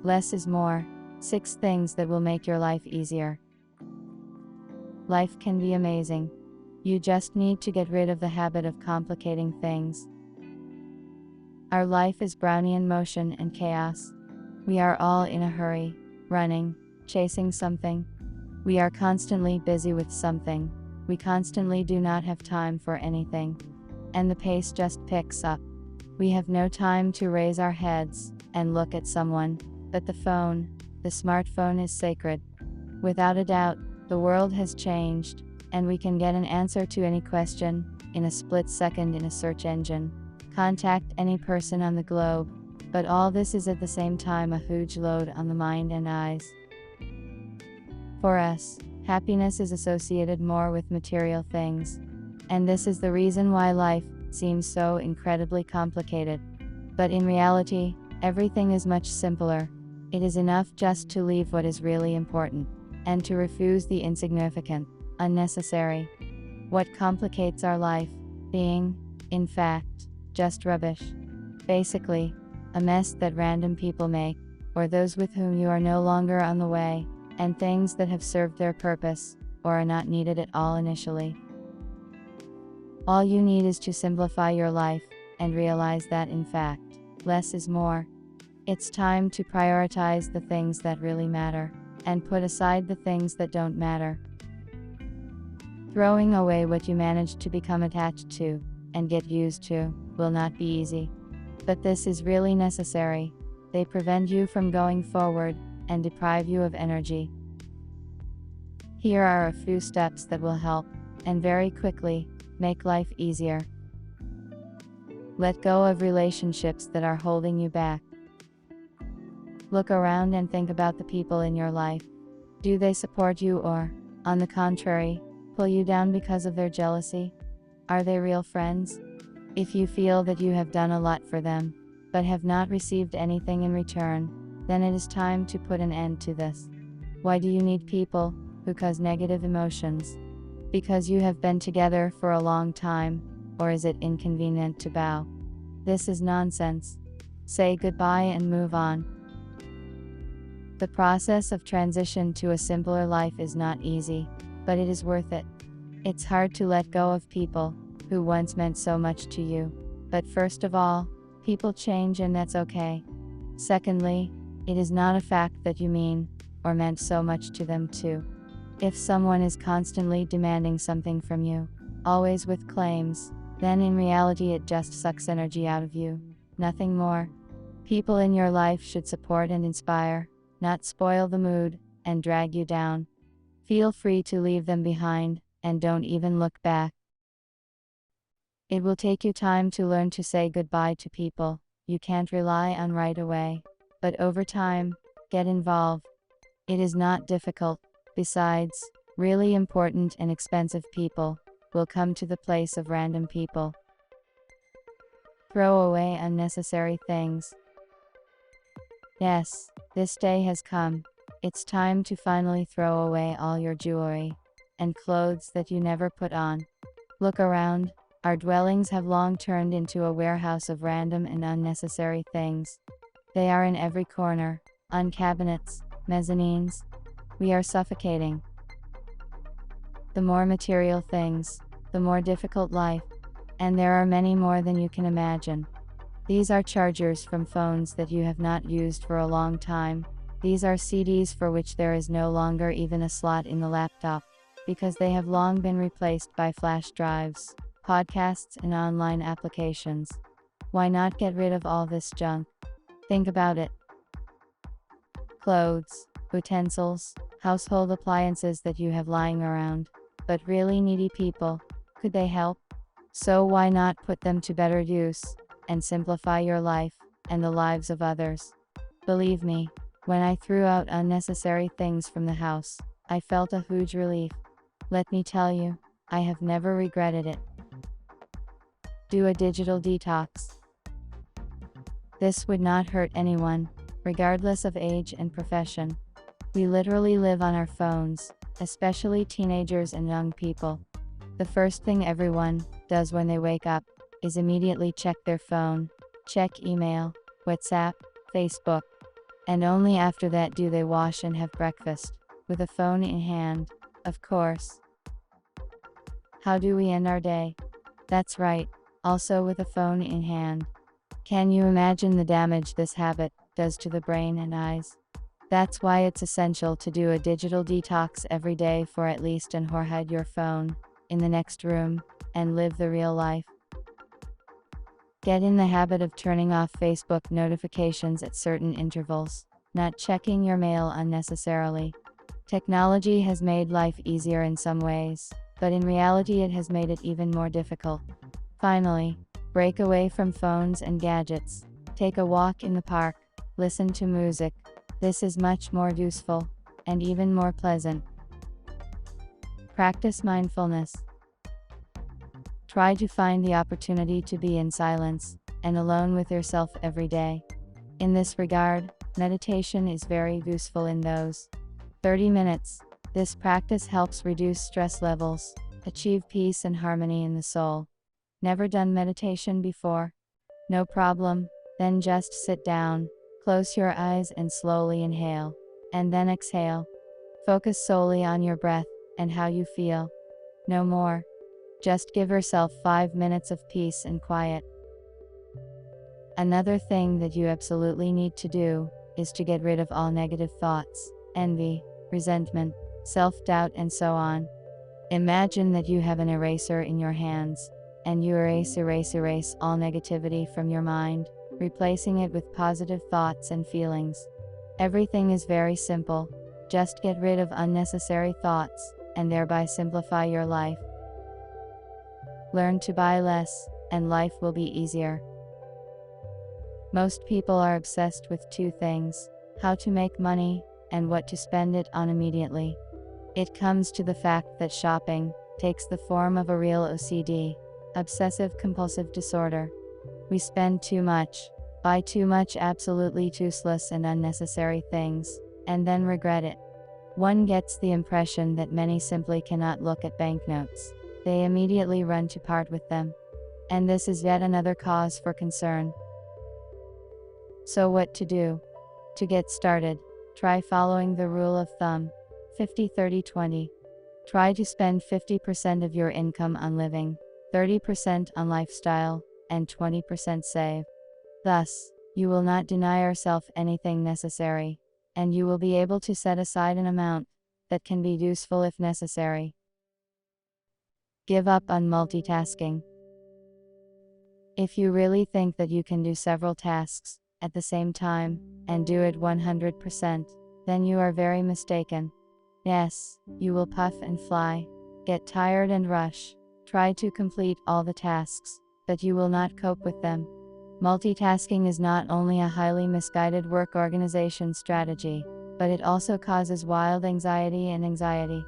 Less is more. 6 things that will make your life easier. Life can be amazing. You just need to get rid of the habit of complicating things. Our life is Brownian motion and chaos. We are all in a hurry, running, chasing something. We are constantly busy with something. We constantly do not have time for anything. And the pace just picks up. We have no time to raise our heads and look at someone, but the smartphone is sacred. Without a doubt, the world has changed, and we can get an answer to any question in a split second in a search engine. Contact any person on the globe, but all this is at the same time a huge load on the mind and eyes. For us, happiness is associated more with material things, and this is the reason why life seems so incredibly complicated. But in reality, everything is much simpler. It is enough just to leave what is really important, and to refuse the insignificant, unnecessary. What complicates our life, being, in fact, just rubbish. Basically, a mess that random people make, or those with whom you are no longer on the way, and things that have served their purpose, or are not needed at all initially. All you need is to simplify your life, and realize that in fact, less is more. It's time to prioritize the things that really matter, and put aside the things that don't matter. Throwing away what you managed to become attached to, and get used to, will not be easy. But this is really necessary. They prevent you from going forward, and deprive you of energy. Here are a few steps that will help, and very quickly, make life easier. Let go of relationships that are holding you back. Look around and think about the people in your life. Do they support you or, on the contrary, pull you down because of their jealousy? Are they real friends? If you feel that you have done a lot for them, but have not received anything in return, then it is time to put an end to this. Why do you need people who cause negative emotions? Because you have been together for a long time, or is it inconvenient to bow? This is nonsense. Say goodbye and move on. The process of transition to a simpler life is not easy, but it is worth it. It's hard to let go of people who once meant so much to you, but first of all, people change and that's okay. Secondly, it is not a fact that you mean, or meant so much to them too. If someone is constantly demanding something from you, always with claims, then in reality it just sucks energy out of you, nothing more. People in your life should support and inspire, not spoil the mood, and drag you down. Feel free to leave them behind, and don't even look back. It will take you time to learn to say goodbye to people you can't rely on right away, but over time, get involved. It is not difficult. Besides, really important and expensive people will come to the place of random people. Throw away unnecessary things. Yes, this day has come. It's time to finally throw away all your jewelry and clothes that you never put on. Look around. Our dwellings have long turned into a warehouse of random and unnecessary things. They are in every corner, on cabinets, mezzanines. We are suffocating. The more material things, the more difficult life, and there are many more than you can imagine. These are chargers from phones that you have not used for a long time. These are CDs for which there is no longer even a slot in the laptop, because they have long been replaced by flash drives, podcasts and online applications. Why not get rid of all this junk? Think about it. Clothes, utensils, household appliances that you have lying around, but really needy people, could they help? So why not put them to better use, and simplify your life, and the lives of others? Believe me, when I threw out unnecessary things from the house, I felt a huge relief. Let me tell you, I have never regretted it. Do a digital detox. This would not hurt anyone, regardless of age and profession. We literally live on our phones, especially teenagers and young people. The first thing everyone does when they wake up is immediately check their phone, check email, WhatsApp, Facebook. and only after that do they wash and have breakfast, with a phone in hand, of course. How do we end our day? That's right, also with a phone in hand. Can you imagine the damage this habit does to the brain and eyes? That's why it's essential to do a digital detox every day for at least an hour. Hide your phone in the next room and live the real life. Get in the habit of turning off Facebook notifications at certain intervals, not checking your mail unnecessarily. Technology has made life easier in some ways, but in reality it has made it even more difficult. Finally, break away from phones and gadgets. Take a walk in the park, listen to music. This is much more useful, and even more pleasant. Practice mindfulness. Try to find the opportunity to be in silence and alone with yourself every day. In this regard, meditation is very useful in those 30 minutes. This practice helps reduce stress levels, achieve peace and harmony in the soul. Never done meditation before? No problem, then just sit down, close your eyes and slowly inhale, and then exhale. Focus solely on your breath and how you feel. No more. Just give yourself 5 minutes of peace and quiet. Another thing that you absolutely need to do is to get rid of all negative thoughts, envy, resentment, self-doubt, and so on. Imagine that you have an eraser in your hands, and you erase all negativity from your mind, replacing it with positive thoughts and feelings. Everything is very simple. Just get rid of unnecessary thoughts, and thereby simplify your life. Learn to buy less, and life will be easier. Most people are obsessed with two things: how to make money, and what to spend it on immediately. It comes to the fact that shopping takes the form of a real OCD, obsessive compulsive disorder. We spend too much, buy too much absolutely useless and unnecessary things, and then regret it. One gets the impression that many simply cannot look at banknotes. They immediately run to part with them. And this is yet another cause for concern. So what to do? To get started, try following the rule of thumb, 50-30-20. Try to spend 50% of your income on living, 30% on lifestyle, and 20% save. Thus, you will not deny yourself anything necessary, and you will be able to set aside an amount that can be useful if necessary. Give up on multitasking. If you really think that you can do several tasks at the same time and do it 100%, then you are very mistaken. Yes, you will puff and fly, get tired and rush, try to complete all the tasks, but you will not cope with them. Multitasking is not only a highly misguided work organization strategy, but it also causes wild anxiety.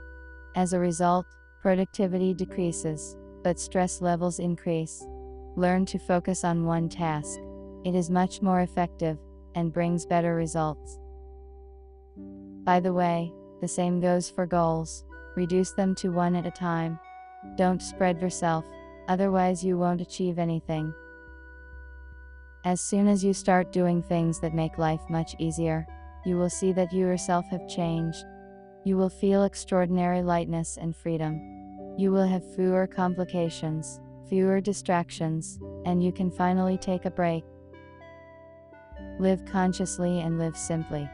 As a result, productivity decreases, but stress levels increase. Learn to focus on one task. It is much more effective and brings better results. By the way, the same goes for goals. Reduce them to one at a time. Don't spread yourself, otherwise you won't achieve anything. As soon as you start doing things that make life much easier, you will see that you yourself have changed. You will feel extraordinary lightness and freedom. You will have fewer complications, fewer distractions, and you can finally take a break. Live consciously and live simply.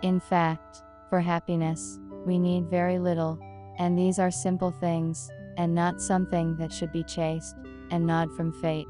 In fact, for happiness, we need very little, and these are simple things, and not something that should be chased and nod from fate.